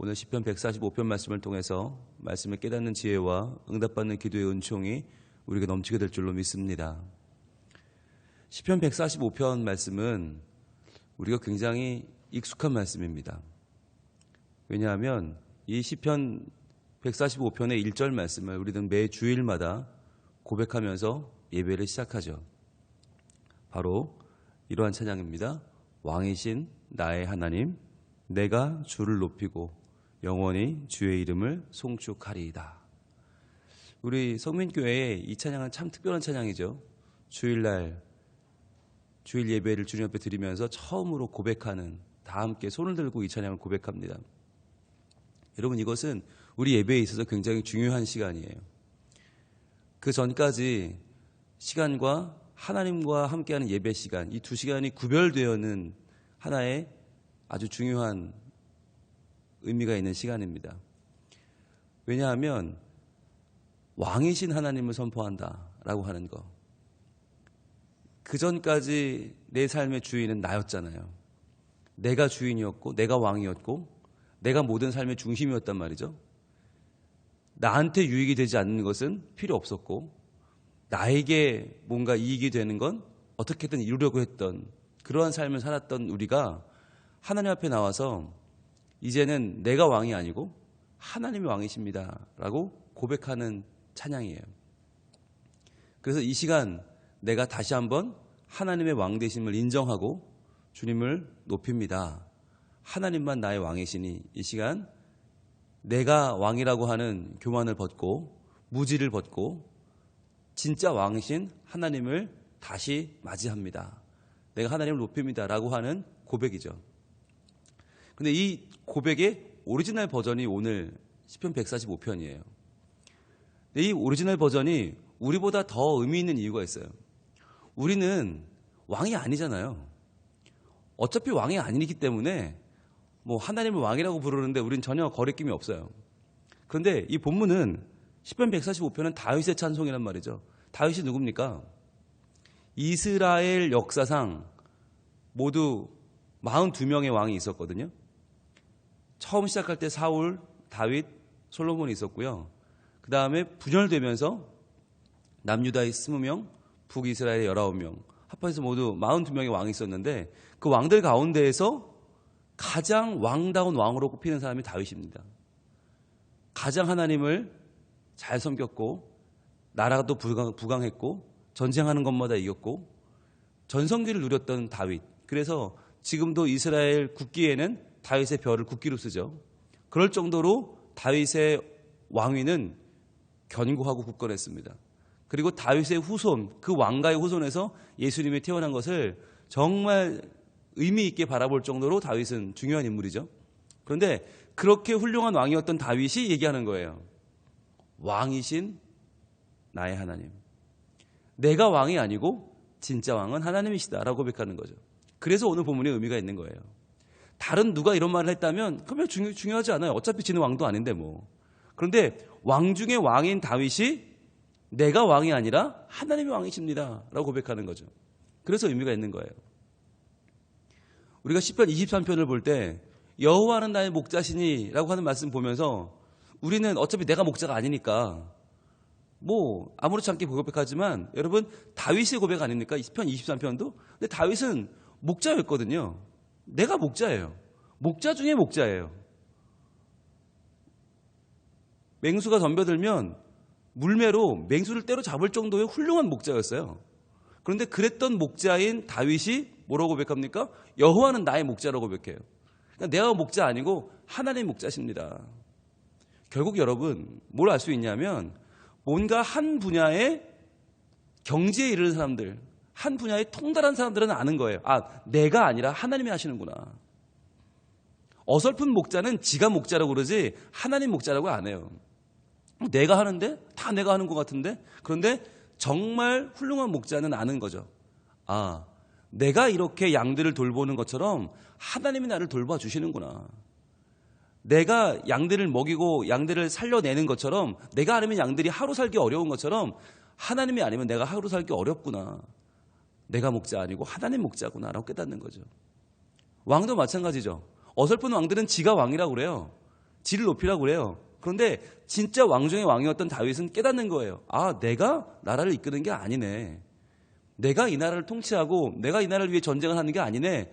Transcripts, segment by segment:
오늘 시편 145편 말씀을 통해서 말씀을 깨닫는 지혜와 응답받는 기도의 은총이 우리가 넘치게 될 줄로 믿습니다. 시편 145편 말씀은 우리가 굉장히 익숙한 말씀입니다. 왜냐하면 이 시편 145편의 1절 말씀을 우리는 매 주일마다 고백하면서 예배를 시작하죠. 바로 이러한 찬양입니다. 왕이신 나의 하나님, 내가 주를 높이고 영원히 주의 이름을 송축하리이다. 우리 성민교회의 이 찬양은 참 특별한 찬양이죠. 주일날 주일 예배를 주님 앞에 드리면서 처음으로 고백하는, 다 함께 손을 들고 이 찬양을 고백합니다. 여러분, 이것은 우리 예배에 있어서 굉장히 중요한 시간이에요. 그 전까지 시간과 하나님과 함께하는 예배 시간, 이 두 시간이 구별되어는 하나의 아주 중요한 의미가 있는 시간입니다. 왜냐하면 왕이신 하나님을 선포한다라고 하는 거. 그 전까지 내 삶의 주인은 나였잖아요. 내가 주인이었고 내가 왕이었고 내가 모든 삶의 중심이었단 말이죠. 나한테 유익이 되지 않는 것은 필요 없었고 나에게 뭔가 이익이 되는 건 어떻게든 이루려고 했던 그러한 삶을 살았던 우리가 하나님 앞에 나와서 이제는 내가 왕이 아니고 하나님이 왕이십니다 라고 고백하는 찬양이에요. 그래서 이 시간 내가 다시 한번 하나님의 왕 되심을 인정하고 주님을 높입니다. 하나님만 나의 왕이시니 이 시간 내가 왕이라고 하는 교만을 벗고 무지를 벗고 진짜 왕이신 하나님을 다시 맞이합니다. 내가 하나님을 높입니다 라고 하는 고백이죠. 근데 이 고백의 오리지널 버전이 오늘 시편 145편이에요. 근데 이 오리지널 버전이 우리보다 더 의미 있는 이유가 있어요. 우리는 왕이 아니잖아요. 어차피 왕이 아니기 때문에 뭐 하나님을 왕이라고 부르는데 우리는 전혀 거리낌이 없어요. 그런데 이 본문은 시편 145편은 다윗의 찬송이란 말이죠. 다윗이 누굽니까? 이스라엘 역사상 모두 42명의 왕이 있었거든요. 처음 시작할 때 사울, 다윗, 솔로몬이 있었고요. 그 다음에 분열되면서 남유다의 20명, 북이스라엘의 19명, 합해서 모두 42명의 왕이 있었는데 그 왕들 가운데에서 가장 왕다운 왕으로 꼽히는 사람이 다윗입니다. 가장 하나님을 잘 섬겼고 나라도 부강했고 전쟁하는 것마다 이겼고 전성기를 누렸던 다윗. 그래서 지금도 이스라엘 국기에는 다윗의 별을 국기로 쓰죠. 그럴 정도로 다윗의 왕위는 견고하고 굳건했습니다. 그리고 다윗의 후손, 그 왕가의 후손에서 예수님이 태어난 것을 정말 의미 있게 바라볼 정도로 다윗은 중요한 인물이죠. 그런데 그렇게 훌륭한 왕이었던 다윗이 얘기하는 거예요. 왕이신 나의 하나님. 내가 왕이 아니고 진짜 왕은 하나님이시다라고 고백하는 거죠. 그래서 오늘 본문에 의미가 있는 거예요. 다른 누가 이런 말을 했다면 그러면 중요하지 않아요. 어차피 지는 왕도 아닌데 뭐. 그런데 왕 중에 왕인 다윗이 내가 왕이 아니라 하나님이 왕이십니다 라고 고백하는 거죠. 그래서 의미가 있는 거예요. 우리가 시편 23편을 볼 때 여호와는 나의 목자시니 라고 하는 말씀 보면서 우리는 어차피 내가 목자가 아니니까 뭐 아무렇지 않게 고백하지만 여러분 다윗의 고백 아닙니까? 시편 23편도. 근데 다윗은 목자였거든요. 내가 목자예요. 목자 중에 목자예요. 맹수가 덤벼들면 물매로 맹수를 때려잡을 정도의 훌륭한 목자였어요. 그런데 그랬던 목자인 다윗이 뭐라고 고백합니까? 여호와는 나의 목자라고 고백해요. 그러니까 내가 목자 아니고 하나님의 목자십니다. 결국 여러분 뭘 알 수 있냐면 뭔가 한 분야의 경지에 이르는 사람들, 한 분야에 통달한 사람들은 아는 거예요. 아, 내가 아니라 하나님이 하시는구나. 어설픈 목자는 지가 목자라고 그러지 하나님 목자라고 안 해요. 내가 하는데 다 내가 하는 것 같은데. 그런데 정말 훌륭한 목자는 아는 거죠. 아, 내가 이렇게 양들을 돌보는 것처럼 하나님이 나를 돌봐 주시는구나. 내가 양들을 먹이고 양들을 살려내는 것처럼, 내가 아니면 양들이 하루 살기 어려운 것처럼 하나님이 아니면 내가 하루 살기 어렵구나. 내가 목자 아니고 하나님 목자구나 라고 깨닫는 거죠. 왕도 마찬가지죠. 어설픈 왕들은 지가 왕이라고 그래요. 질을 높이라고 그래요. 그런데 진짜 왕 중의 왕이었던 다윗은 깨닫는 거예요. 아, 내가 나라를 이끄는 게 아니네. 내가 이 나라를 통치하고 내가 이 나라를 위해 전쟁을 하는 게 아니네.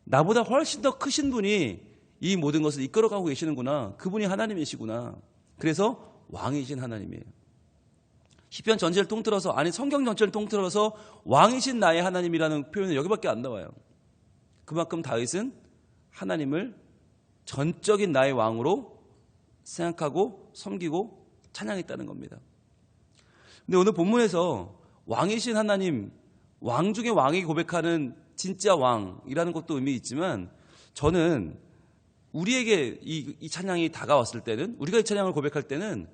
나보다 훨씬 더 크신 분이 이 모든 것을 이끌어가고 계시는구나. 그분이 하나님이시구나. 그래서 왕이신 하나님이에요. 시편 전체를 통틀어서, 아니 성경 전체를 통틀어서 왕이신 나의 하나님이라는 표현은 여기밖에 안 나와요. 그만큼 다윗은 하나님을 전적인 나의 왕으로 생각하고 섬기고 찬양했다는 겁니다. 근데 오늘 본문에서 왕이신 하나님, 왕 중에 왕이 고백하는 진짜 왕이라는 것도 의미 있지만, 저는 우리에게 이 찬양이 다가왔을 때는, 우리가 이 찬양을 고백할 때는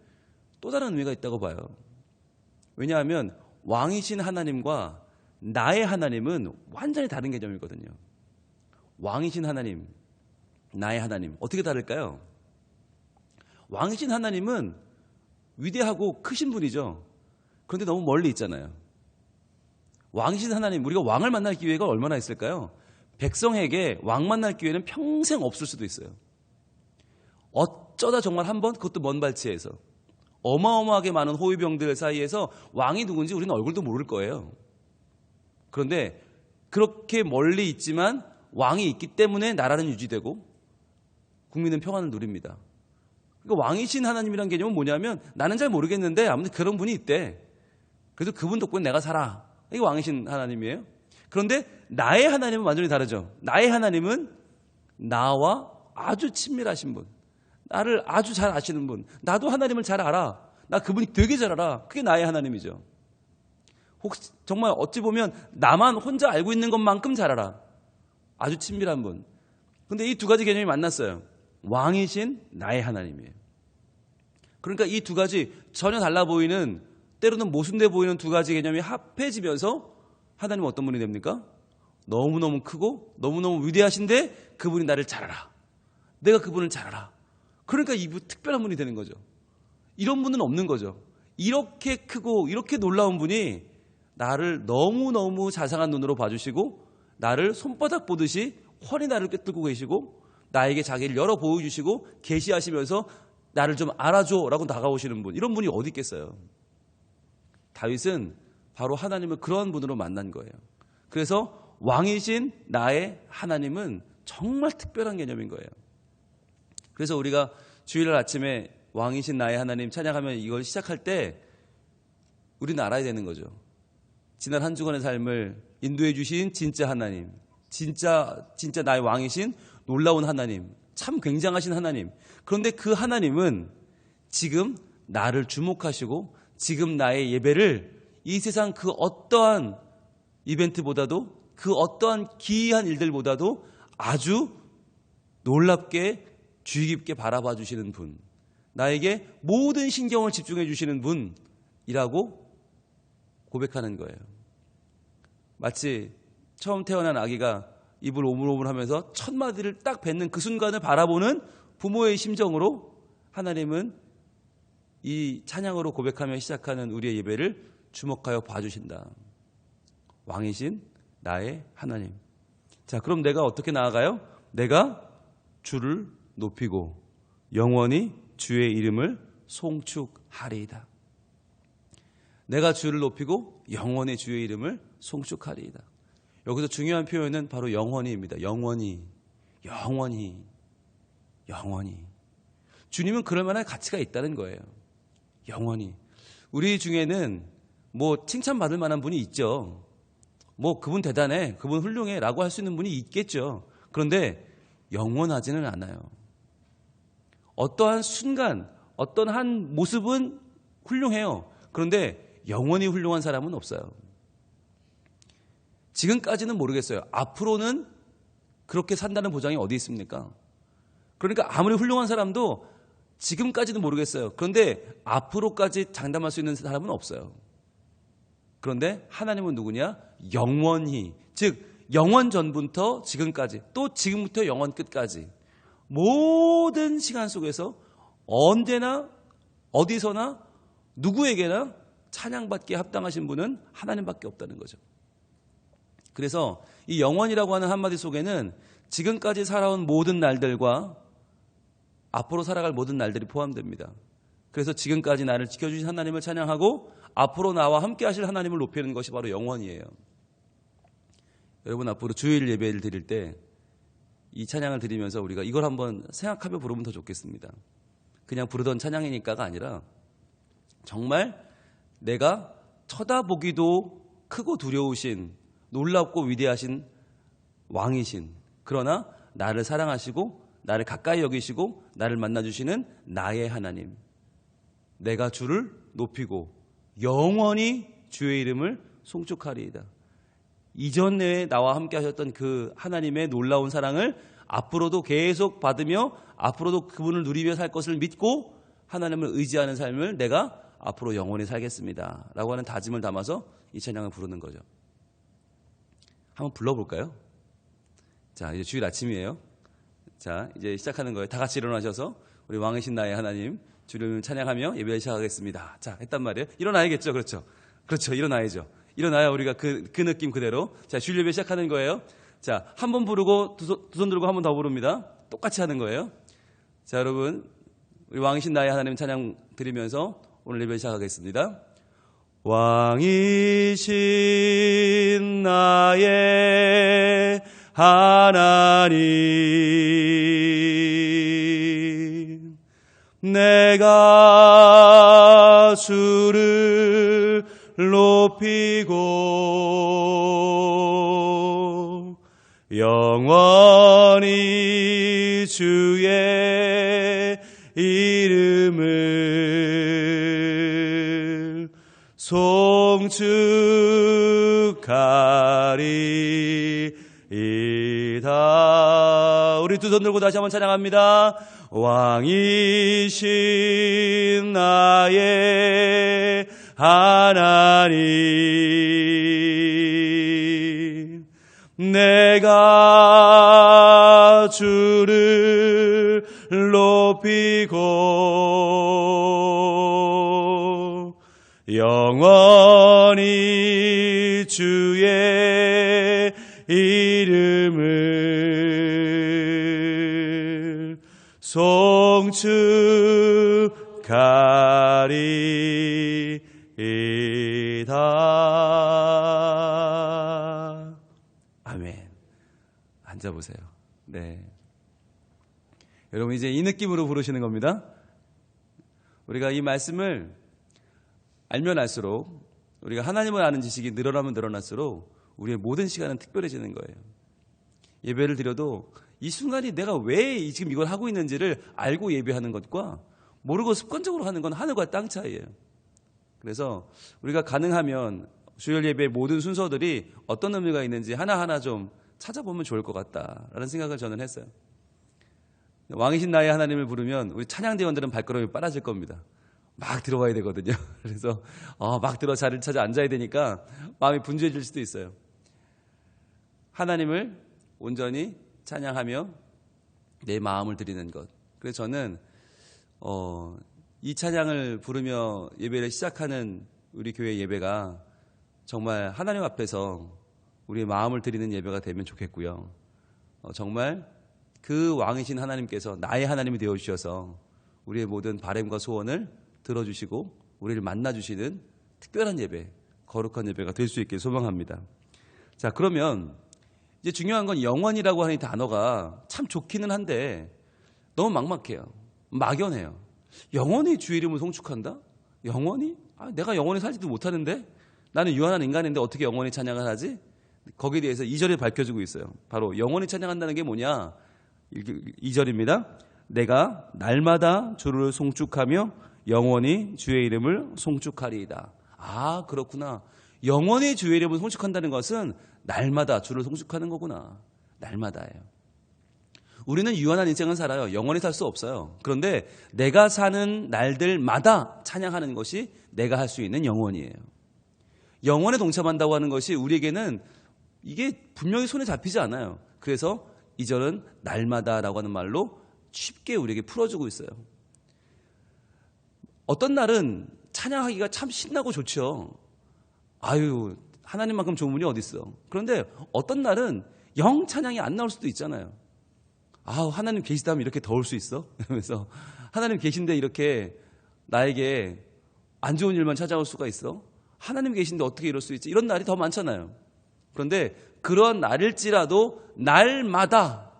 또 다른 의미가 있다고 봐요. 왜냐하면 왕이신 하나님과 나의 하나님은 완전히 다른 개념이거든요. 왕이신 하나님, 나의 하나님, 어떻게 다를까요? 왕이신 하나님은 위대하고 크신 분이죠. 그런데 너무 멀리 있잖아요. 왕이신 하나님, 우리가 왕을 만날 기회가 얼마나 있을까요? 백성에게 왕 만날 기회는 평생 없을 수도 있어요. 어쩌다 정말 한 번, 그것도 먼 발치에서 어마어마하게 많은 호위병들 사이에서 왕이 누군지 우리는 얼굴도 모를 거예요. 그런데 그렇게 멀리 있지만 왕이 있기 때문에 나라는 유지되고 국민은 평안을 누립니다. 그러니까 왕이신 하나님이라는 개념은 뭐냐면, 나는 잘 모르겠는데 아무튼 그런 분이 있대. 그래서 그분 덕분에 내가 살아. 이게 왕이신 하나님이에요. 그런데 나의 하나님은 완전히 다르죠. 나의 하나님은 나와 아주 친밀하신 분, 나를 아주 잘 아시는 분, 나도 하나님을 잘 알아. 나 그분이 되게 잘 알아. 그게 나의 하나님이죠. 혹시 정말 어찌 보면 나만 혼자 알고 있는 것만큼 잘 알아. 아주 친밀한 분. 그런데 이 두 가지 개념이 만났어요. 왕이신 나의 하나님이에요. 그러니까 이 두 가지 전혀 달라 보이는, 때로는 모순돼 보이는 두 가지 개념이 합해지면서 하나님은 어떤 분이 됩니까? 너무너무 크고 너무너무 위대하신데 그분이 나를 잘 알아. 내가 그분을 잘 알아. 그러니까 이분 특별한 분이 되는 거죠. 이런 분은 없는 거죠. 이렇게 크고 이렇게 놀라운 분이 나를 너무너무 자상한 눈으로 봐주시고, 나를 손바닥 보듯이 훤히 나를 꿰뚫고 계시고, 나에게 자기를 열어 보여주시고 계시하시면서 나를 좀 알아줘 라고 다가오시는 분, 이런 분이 어디 있겠어요. 다윗은 바로 하나님을 그런 분으로 만난 거예요. 그래서 왕이신 나의 하나님은 정말 특별한 개념인 거예요. 그래서 우리가 주일날 아침에 왕이신 나의 하나님 찬양하면 이걸 시작할 때 우리는 알아야 되는 거죠. 지난 한 주간의 삶을 인도해 주신 진짜 하나님, 진짜 나의 왕이신 놀라운 하나님, 참 굉장하신 하나님. 그런데 그 하나님은 지금 나를 주목하시고 지금 나의 예배를 이 세상 그 어떠한 이벤트보다도, 그 어떠한 기이한 일들보다도 아주 놀랍게 주의 깊게 바라봐 주시는 분, 나에게 모든 신경을 집중해 주시는 분이라고 고백하는 거예요. 마치 처음 태어난 아기가 입을 오물오물하면서 첫 마디를 딱 뱉는 그 순간을 바라보는 부모의 심정으로 하나님은 이 찬양으로 고백하며 시작하는 우리의 예배를 주목하여 봐주신다. 왕이신 나의 하나님. 자, 그럼 내가 어떻게 나아가요? 내가 주를 높이고 영원히 주의 이름을 송축하리이다. 내가 주를 높이고 영원히 주의 이름을 송축하리이다. 여기서 중요한 표현은 바로 영원히입니다. 영원히. 주님은 그럴 만한 가치가 있다는 거예요. 영원히. 우리 중에는 뭐 칭찬받을 만한 분이 있죠. 뭐 그분 대단해, 그분 훌륭해 라고 할 수 있는 분이 있겠죠. 그런데 영원하지는 않아요. 어떠한 순간, 어떤 한 모습은 훌륭해요. 그런데 영원히 훌륭한 사람은 없어요. 지금까지는 모르겠어요. 앞으로는 그렇게 산다는 보장이 어디 있습니까? 그러니까 아무리 훌륭한 사람도 지금까지는 모르겠어요. 그런데 앞으로까지 장담할 수 있는 사람은 없어요. 그런데 하나님은 누구냐? 영원히, 즉 영원 전부터 지금까지, 또 지금부터 영원 끝까지 모든 시간 속에서 언제나 어디서나 누구에게나 찬양받기에 합당하신 분은 하나님밖에 없다는 거죠. 그래서 이 영원이라고 하는 한마디 속에는 지금까지 살아온 모든 날들과 앞으로 살아갈 모든 날들이 포함됩니다. 그래서 지금까지 나를 지켜주신 하나님을 찬양하고 앞으로 나와 함께 하실 하나님을 높이는 것이 바로 영원이에요. 여러분, 앞으로 주일 예배를 드릴 때 이 찬양을 드리면서 우리가 이걸 한번 생각하며 부르면 더 좋겠습니다. 그냥 부르던 찬양이니까가 아니라 정말 내가 쳐다보기도 크고 두려우신, 놀랍고 위대하신 왕이신, 그러나 나를 사랑하시고 나를 가까이 여기시고 나를 만나주시는 나의 하나님, 내가 주를 높이고 영원히 주의 이름을 송축하리이다. 이전에 나와 함께 하셨던 그 하나님의 놀라운 사랑을 앞으로도 계속 받으며 앞으로도 그분을 누리며 살 것을 믿고 하나님을 의지하는 삶을 내가 앞으로 영원히 살겠습니다 라고 하는 다짐을 담아서 이 찬양을 부르는 거죠. 한번 불러볼까요? 자, 이제 주일 아침이에요. 자, 이제 시작하는 거예요. 다 같이 일어나셔서 우리 왕이신 나의 하나님 주를 찬양하며 예배를 시작하겠습니다. 자, 했단 말이에요. 일어나야겠죠. 그렇죠. 일어나야죠. 일어나야 우리가 그 느낌 그대로. 자, 주일 예배 시작하는 거예요. 자, 한 번 부르고 두 손 들고 한 번 더 부릅니다. 똑같이 하는 거예요. 자, 여러분, 우리 왕이신 나의 하나님 찬양 드리면서 오늘 예배 시작하겠습니다. 왕이신 나의 하나님, 내가 주를 높이고 영원히 주의 이름을 송축하리이다. 우리 두 손 들고 다시 한번 찬양합니다. 왕이신 나의 하나님, 내가 주를 높이고 영원히 주의 이름을 송축하리이다. 아멘. 앉아보세요. 네. 여러분, 이제 이 느낌으로 부르시는 겁니다. 우리가 이 말씀을 알면 알수록, 우리가 하나님을 아는 지식이 늘어나면 늘어날수록 우리의 모든 시간은 특별해지는 거예요. 예배를 드려도 이 순간이 내가 왜 지금 이걸 하고 있는지를 알고 예배하는 것과 모르고 습관적으로 하는 건 하늘과 땅 차이예요. 그래서 우리가 가능하면 주일 예배의 모든 순서들이 어떤 의미가 있는지 하나하나 좀 찾아보면 좋을 것 같다라는 생각을 저는 했어요. 왕이신 나의 하나님을 부르면 우리 찬양대원들은 발걸음이 빨라질 겁니다. 막 들어와야 되거든요. 그래서 막 들어 자리를 찾아 앉아야 되니까 마음이 분주해질 수도 있어요. 하나님을 온전히 찬양하며 내 마음을 드리는 것. 그래서 저는 이 찬양을 부르며 예배를 시작하는 우리 교회 예배가 정말 하나님 앞에서 우리의 마음을 드리는 예배가 되면 좋겠고요. 정말 그 왕이신 하나님께서 나의 하나님이 되어주셔서 우리의 모든 바람과 소원을 들어주시고 우리를 만나주시는 특별한 예배, 거룩한 예배가 될 수 있게 소망합니다. 자, 그러면 이제 중요한 건 영원이라고 하는 이 단어가 참 좋기는 한데 너무 막막해요. 막연해요. 영원히 주의 이름을 송축한다? 영원히? 내가 영원히 살지도 못하는데? 나는 유한한 인간인데 어떻게 영원히 찬양을 하지? 거기에 대해서 2절에 밝혀주고 있어요. 바로 영원히 찬양한다는 게 뭐냐? 2절입니다. 내가 날마다 주를 송축하며 영원히 주의 이름을 송축하리이다. 아, 그렇구나. 영원히 주의 이름을 송축한다는 것은 날마다 주를 송축하는 거구나. 날마다예요. 우리는 유한한 인생을 살아요. 영원히 살 수 없어요. 그런데 내가 사는 날들마다 찬양하는 것이 내가 할 수 있는 영원이에요. 영원에 동참한다고 하는 것이 우리에게는 이게 분명히 손에 잡히지 않아요. 그래서 2절은 날마다라고 하는 말로 쉽게 우리에게 풀어주고 있어요. 어떤 날은 찬양하기가 참 신나고 좋죠. 아유, 하나님만큼 좋은 분이 어디 있어. 그런데 어떤 날은 영 찬양이 안 나올 수도 있잖아요. 하나님 계시다면 이렇게 더울 수 있어? 그러면서 하나님 계신데 이렇게 나에게 안 좋은 일만 찾아올 수가 있어? 하나님 계신데 어떻게 이럴 수 있지? 이런 날이 더 많잖아요. 그런데 그런 날일지라도 날마다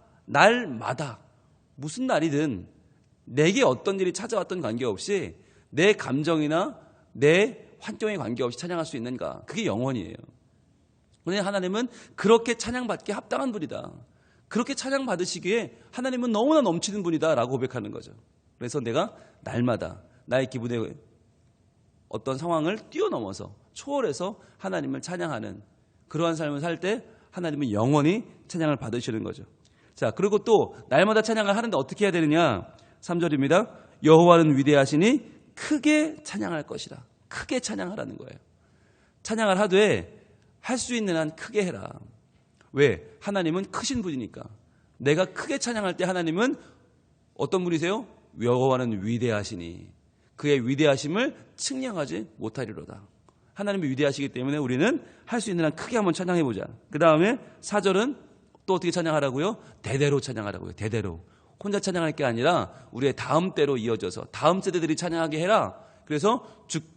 무슨 날이든 내게 어떤 일이 찾아왔던 관계없이 내 감정이나 내 환경에 관계없이 찬양할 수 있는가? 그게 영원이에요. 그런데 하나님은 그렇게 찬양받기에 합당한 분이다. 그렇게 찬양받으시기에 하나님은 너무나 넘치는 분이다 라고 고백하는 거죠. 그래서 내가 날마다 나의 기분의 어떤 상황을 뛰어넘어서 초월해서 하나님을 찬양하는 그러한 삶을 살 때 하나님은 영원히 찬양을 받으시는 거죠. 자, 그리고 또 날마다 찬양을 하는데 어떻게 해야 되느냐? 3절입니다. 여호와는 위대하시니 크게 찬양할 것이라. 크게 찬양하라는 거예요. 찬양을 하되 할 수 있는 한 크게 해라. 왜? 하나님은 크신 분이니까. 내가 크게 찬양할 때 하나님은 어떤 분이세요? 여호와는 위대하시니 그의 위대하심을 측량하지 못하리로다. 하나님이 위대하시기 때문에 우리는 할 수 있는 한 크게 한번 찬양해보자. 그 다음에 4절은 또 어떻게 찬양하라고요? 대대로 찬양하라고요. 대대로. 혼자 찬양할 게 아니라 우리의 다음 때로 이어져서 다음 세대들이 찬양하게 해라. 그래서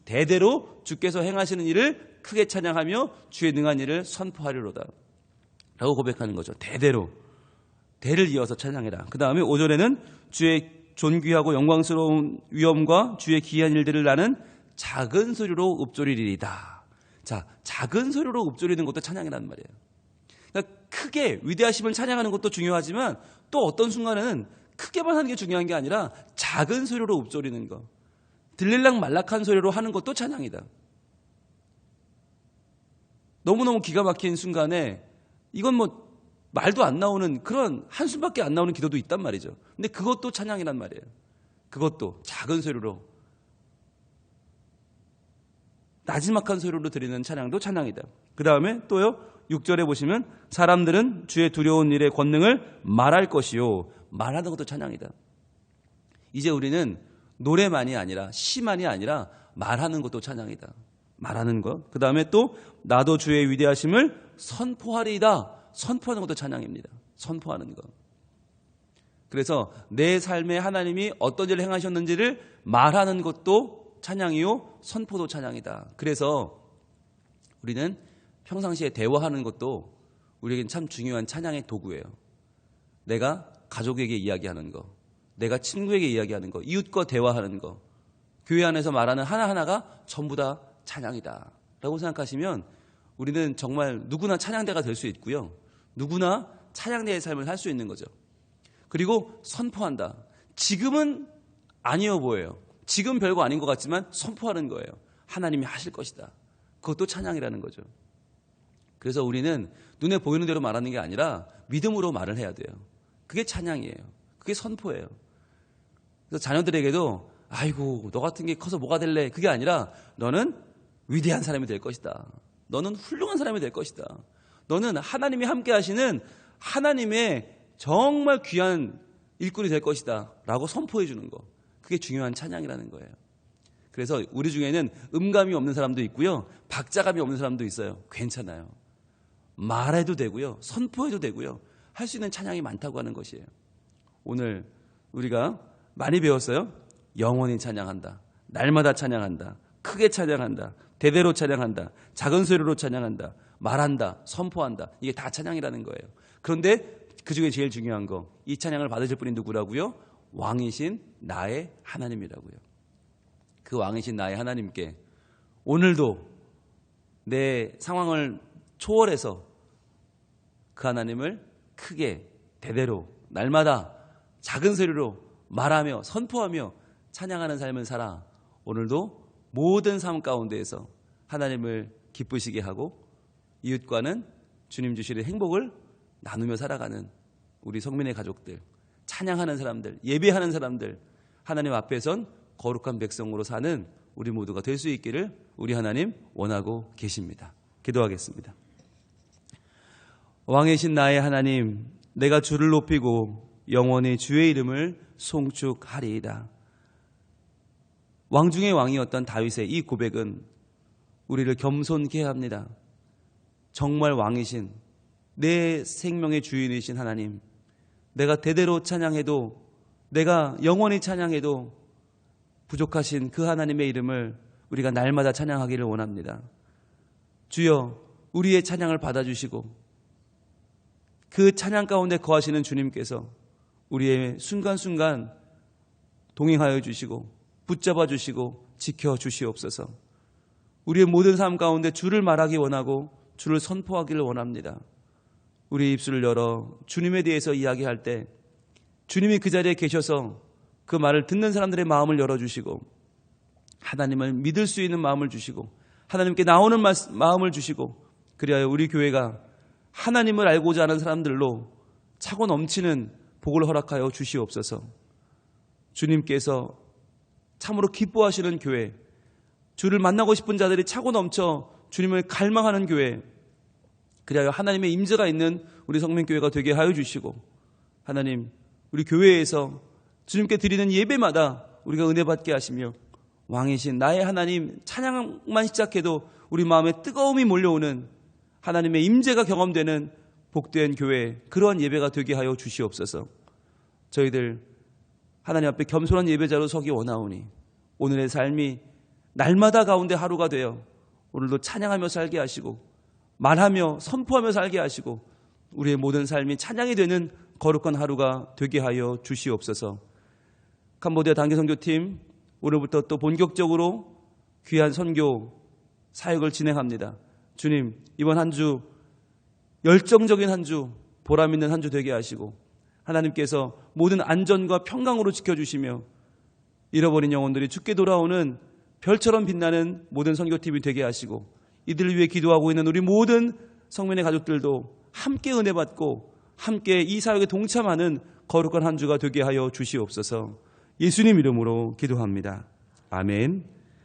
대대로 주께서 행하시는 일을 크게 찬양하며 주의 능한 일을 선포하리로다 라고 고백하는 거죠. 대대로. 대를 이어서 찬양해라. 그 다음에 5절에는 주의 존귀하고 영광스러운 위엄과 주의 기이한 일들을 나는 작은 소리로 읊조리리이다. 자, 작은 소리로 읊조리는 것도 찬양이란 말이에요. 그러니까 크게 위대하심을 찬양하는 것도 중요하지만 또 어떤 순간에는 크게만 하는 게 중요한 게 아니라 작은 소리로 읊조리는 거. 들릴락 말락한 소리로 하는 것도 찬양이다. 너무너무 기가 막힌 순간에 이건 뭐 말도 안 나오는 그런 한숨밖에 안 나오는 기도도 있단 말이죠. 근데 그것도 찬양이란 말이에요. 그것도 작은 소리로 나지막한 소리로 드리는 찬양도 찬양이다. 그 다음에 또요 6절에 보시면 사람들은 주의 두려운 일의 권능을 말할 것이요. 말하는 것도 찬양이다. 이제 우리는 노래만이 아니라 시만이 아니라 말하는 것도 찬양이다. 말하는 것. 그 다음에 또 나도 주의 위대하심을 선포하리이다. 선포하는 것도 찬양입니다. 선포하는 것. 그래서 내 삶에 하나님이 어떤 일을 행하셨는지를 말하는 것도 찬양이요. 선포도 찬양이다. 그래서 우리는 평상시에 대화하는 것도 우리에겐 참 중요한 찬양의 도구예요. 내가 가족에게 이야기하는 거, 내가 친구에게 이야기하는 거, 이웃과 대화하는 거, 교회 안에서 말하는 하나하나가 전부 다 찬양이다 라고 생각하시면 우리는 정말 누구나 찬양대가 될 수 있고요. 누구나 찬양대의 삶을 살 수 있는 거죠. 그리고 선포한다. 지금은 아니어 보여요. 지금 별거 아닌 것 같지만 선포하는 거예요. 하나님이 하실 것이다. 그것도 찬양이라는 거죠. 그래서 우리는 눈에 보이는 대로 말하는 게 아니라 믿음으로 말을 해야 돼요. 그게 찬양이에요. 그게 선포예요. 그래서 자녀들에게도 아이고 너 같은 게 커서 뭐가 될래? 그게 아니라 너는 위대한 사람이 될 것이다. 너는 훌륭한 사람이 될 것이다. 너는 하나님이 함께 하시는 하나님의 정말 귀한 일꾼이 될 것이다 라고 선포해 주는 거. 그게 중요한 찬양이라는 거예요. 그래서 우리 중에는 음감이 없는 사람도 있고요. 박자감이 없는 사람도 있어요. 괜찮아요. 말해도 되고요. 선포해도 되고요. 할 수 있는 찬양이 많다고 하는 것이에요. 오늘 우리가 많이 배웠어요. 영원히 찬양한다. 날마다 찬양한다. 크게 찬양한다. 대대로 찬양한다. 작은 소리로 찬양한다. 말한다. 선포한다. 이게 다 찬양이라는 거예요. 그런데 그중에 제일 중요한 거, 이 찬양을 받으실 분이 누구라고요? 왕이신 나의 하나님이라고요. 그 왕이신 나의 하나님께 오늘도 내 상황을 초월해서 그 하나님을 크게 대대로 날마다 작은 소리로 말하며 선포하며 찬양하는 삶을 살아 오늘도 모든 삶 가운데에서 하나님을 기쁘시게 하고 이웃과는 주님 주시는 행복을 나누며 살아가는 우리 성민의 가족들, 찬양하는 사람들, 예배하는 사람들, 하나님 앞에선 거룩한 백성으로 사는 우리 모두가 될 수 있기를 우리 하나님 원하고 계십니다. 기도하겠습니다. 왕이신 나의 하나님, 내가 주를 높이고 영원히 주의 이름을 송축하리이다. 왕 중의 왕이었던 다윗의 이 고백은 우리를 겸손케 합니다. 정말 왕이신 내 생명의 주인이신 하나님, 내가 대대로 찬양해도, 내가 영원히 찬양해도 부족하신 그 하나님의 이름을 우리가 날마다 찬양하기를 원합니다. 주여, 우리의 찬양을 받아주시고 그 찬양 가운데 거하시는 주님께서 우리의 순간순간 동행하여 주시고 붙잡아 주시고 지켜 주시옵소서. 우리의 모든 삶 가운데 주를 말하기 원하고 주를 선포하기를 원합니다. 우리 입술을 열어 주님에 대해서 이야기할 때 주님이 그 자리에 계셔서 그 말을 듣는 사람들의 마음을 열어주시고 하나님을 믿을 수 있는 마음을 주시고 하나님께 나오는 마음을 주시고, 그리하여 우리 교회가 하나님을 알고자 하는 사람들로 차고 넘치는 복을 허락하여 주시옵소서. 주님께서 참으로 기뻐하시는 교회, 주를 만나고 싶은 자들이 차고 넘쳐 주님을 갈망하는 교회, 그리하여 하나님의 임재가 있는 우리 성민교회가 되게 하여 주시고, 하나님, 우리 교회에서 주님께 드리는 예배마다 우리가 은혜 받게 하시며 왕이신 나의 하나님 찬양만 시작해도 우리 마음에 뜨거움이 몰려오는 하나님의 임재가 경험되는 복된 교회, 그러한 예배가 되게 하여 주시옵소서. 저희들 하나님 앞에 겸손한 예배자로 서기 원하오니 오늘의 삶이 날마다 가운데 하루가 되어 오늘도 찬양하며 살게 하시고 말하며 선포하며 살게 하시고 우리의 모든 삶이 찬양이 되는 거룩한 하루가 되게 하여 주시옵소서. 캄보디아 단기선교팀 오늘부터 또 본격적으로 귀한 선교 사역을 진행합니다. 주님, 이번 한 주 열정적인 한 주, 보람 있는 한 주 되게 하시고 하나님께서 모든 안전과 평강으로 지켜주시며 잃어버린 영혼들이 주께 돌아오는 별처럼 빛나는 모든 선교팀이 되게 하시고 이들을 위해 기도하고 있는 우리 모든 성민의 가족들도 함께 은혜 받고 함께 이 사역에 동참하는 거룩한 한 주가 되게 하여 주시옵소서. 예수님 이름으로 기도합니다. 아멘.